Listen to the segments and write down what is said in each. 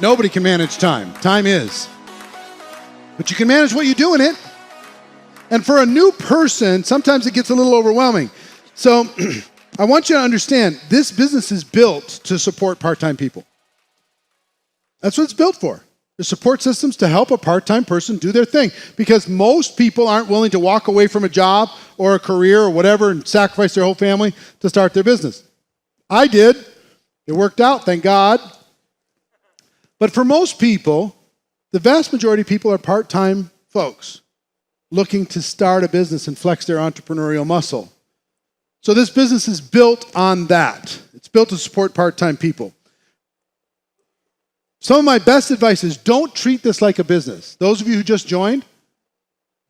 Nobody can manage time. Time is. But you can manage what you do in it. And for a new person, sometimes it gets a little overwhelming. So I want you to understand, this business is built to support part-time people. That's what it's built for. The support systems to help a part-time person do their thing. Because most people aren't willing to walk away from a job or a career or whatever and sacrifice their whole family to start their business. I did. It worked out, thank God. But for most people, the vast majority of people are part-time folks looking to start a business and flex their entrepreneurial muscle. So this business is built on that. It's built to support part-time people. Some of my best advice is don't treat this like a business. Those of you who just joined,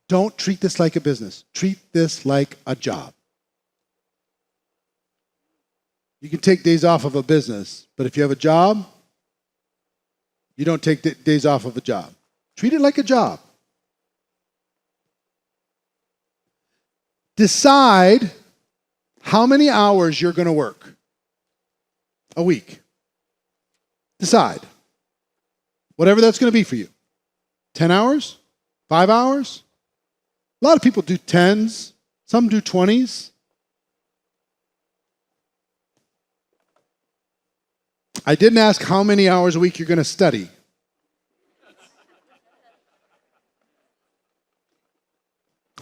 don't treat this like a business. Treat this like a job. You can take days off of a business, but if you have a job, you don't take days off of a job. Treat it like a job. Decide how many hours you're going to work a week. Decide. Whatever that's going to be for you. 10 hours? 5 hours? A lot of people do 10s. Some do 20s. I didn't ask how many hours a week you're going to study.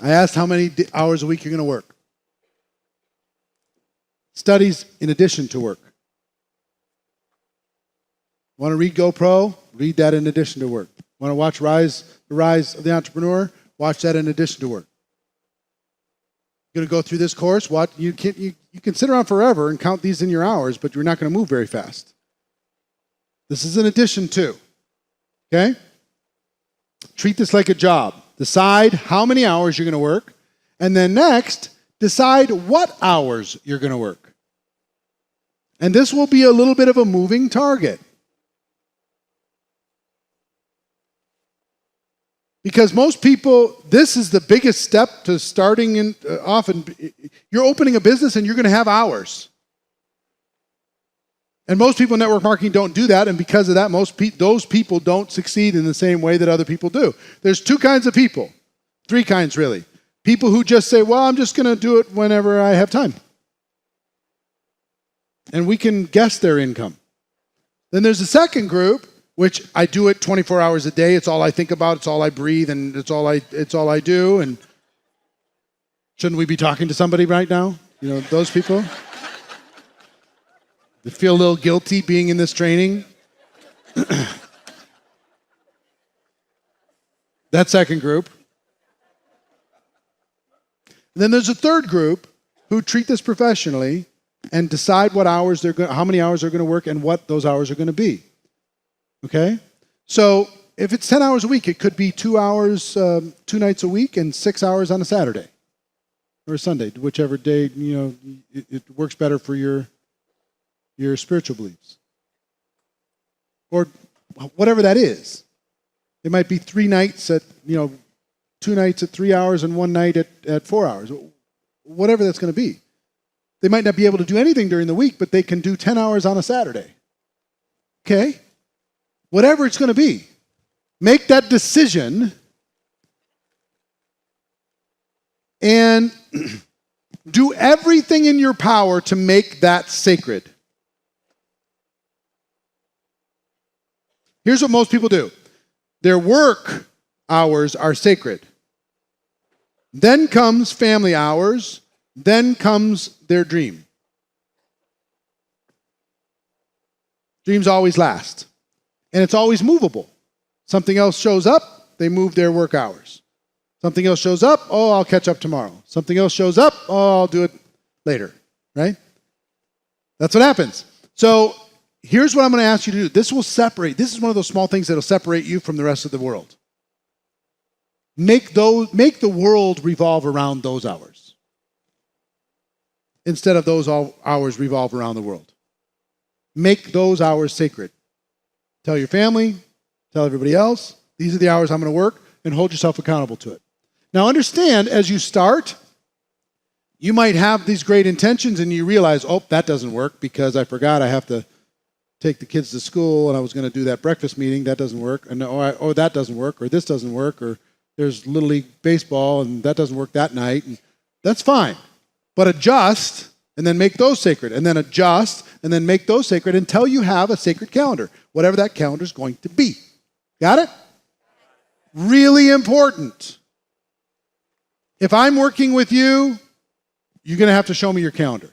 I asked how many hours a week you're going to work. Studies in addition to work. Want to read GoPro? Read that in addition to work. Want to watch The Rise of the Entrepreneur? Watch that in addition to work. You're going to go through this course? You can sit around forever and count these in your hours, but you're not going to move very fast. This is in addition to. Okay? Treat this like a job. Decide how many hours you're going to work. And then next, decide what hours you're going to work. And this will be a little bit of a moving target. Because most people, this is the biggest step to starting often. You're opening a business and you're going to have hours. And most people in network marketing don't do that, and because of that, those people don't succeed in the same way that other people do. There's two kinds of people, three kinds really. People who just say, well, I'm just going to do it whenever I have time. And we can guess their income. Then there's a second group, which I do it 24 hours a day. It's all I think about, it's all I breathe, and it's all I do. And shouldn't we be talking to somebody right now? You know, those people? They feel a little guilty being in this training. That second group. And then there's a third group who treat this professionally and decide how many hours they're going to work and what those hours are going to be. Okay? So if it's 10 hours a week, it could be 2 hours, 2 nights a week and 6 hours on a Saturday or a Sunday, whichever day, it works better for your spiritual beliefs. Or whatever that is. It might be 3 nights at, 2 nights at 3 hours and 1 night at 4 hours. Whatever that's going to be. They might not be able to do anything during the week, but they can do 10 hours on a Saturday. Okay? Whatever it's going to be. Make that decision and do everything in your power to make that sacred. Here's what most people do. Their work hours are sacred. Then comes family hours. Then comes their dream. Dreams always last. And it's always movable. Something else shows up, they move their work hours. Something else shows up, I'll catch up tomorrow. Something else shows up, I'll do it later. Right? That's what happens. So here's what I'm going to ask you to do. This is one of those small things that will separate you from the rest of the world. Make the world revolve around those hours. Instead of those hours revolve around the world. Make those hours sacred. Tell your family, tell everybody else, these are the hours I'm going to work, and hold yourself accountable to it. Now understand, as you start, you might have these great intentions and you realize, that doesn't work because I forgot I have to take the kids to school and I was going to do that breakfast meeting. That doesn't work. And that doesn't work, or this doesn't work, or there's Little League baseball and that doesn't work that night. And that's fine. But adjust and then make those sacred, and then adjust and then make those sacred until you have a sacred calendar, whatever that calendar is going to be. Got it? Really important. If I'm working with you, you're going to have to show me your calendar.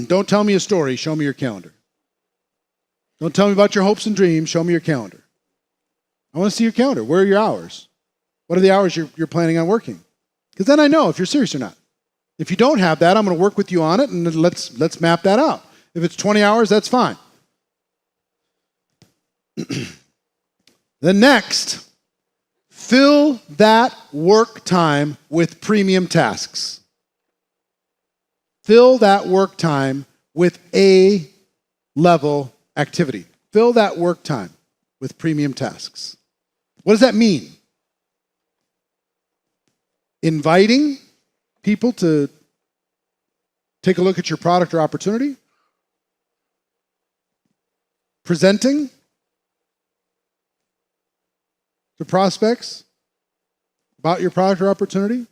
Don't tell me a story, show me your calendar. Don't tell me about your hopes and dreams, show me your calendar. I want to see your calendar. Where are your hours? What are the hours you're planning on working? Because then I know if you're serious or not. If you don't have that, I'm going to work with you on it, and let's map that out. If it's 20 hours, that's fine. The next, fill that work time with premium tasks. Fill that work time with A-level activity. Fill that work time with premium tasks. What does that mean? Inviting people to take a look at your product or opportunity. Presenting to prospects about your product or opportunity.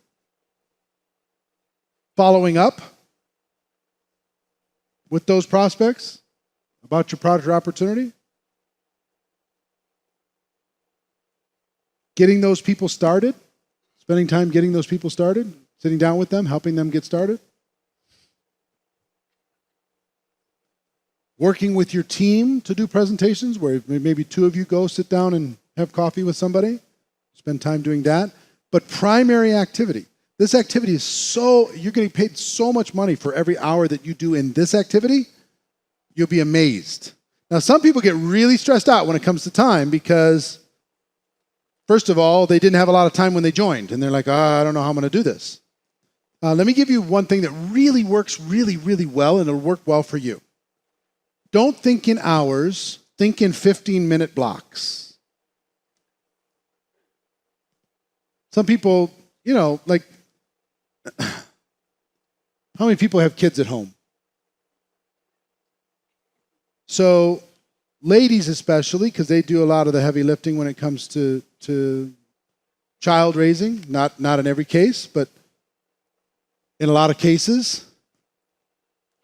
Following up with those prospects about your product or opportunity. Getting those people started. Spending time getting those people started. Sitting down with them, helping them get started. Working with your team to do presentations where maybe two of you go sit down and have coffee with somebody. Spend time doing that. But primary activity. This activity is you're getting paid so much money for every hour that you do in this activity, you'll be amazed. Now, some people get really stressed out when it comes to time because, first of all, they didn't have a lot of time when they joined. And they're like, I don't know how I'm going to do this. Let me give you one thing that really works really, really well, and it'll work well for you. Don't think in hours, think in 15-minute blocks. Some people, like, how many people have kids at home? So, ladies especially, because they do a lot of the heavy lifting when it comes to child raising, not in every case, but in a lot of cases.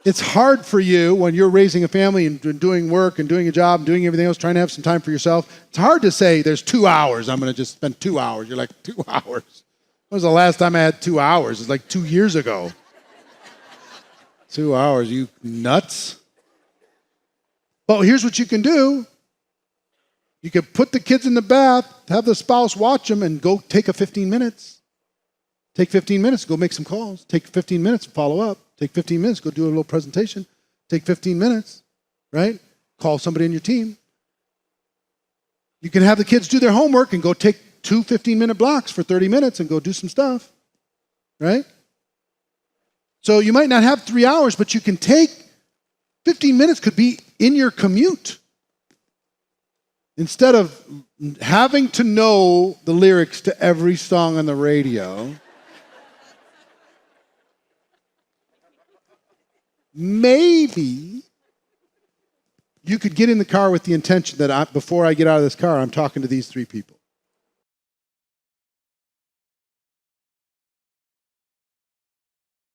It's hard for you when you're raising a family and doing work and doing a job and doing everything else, trying to have some time for yourself. It's hard to say there's 2 hours. I'm going to just spend 2 hours. You're like, 2 hours? When was the last time I had 2 hours? It's like 2 years ago. 2 hours, you nuts? Well, here's what you can do. You can put the kids in the bath, have the spouse watch them, and go take a 15 minutes. Take 15 minutes, go make some calls. Take 15 minutes, follow up. Take 15 minutes, go do a little presentation. Take 15 minutes, right? Call somebody in your team. You can have the kids do their homework and go take 2 15-minute blocks for 30 minutes and go do some stuff, right? So you might not have 3 hours, but you can take 15 minutes could be in your commute. Instead of having to know the lyrics to every song on the radio, maybe you could get in the car with the intention that before I get out of this car, I'm talking to these 3 people.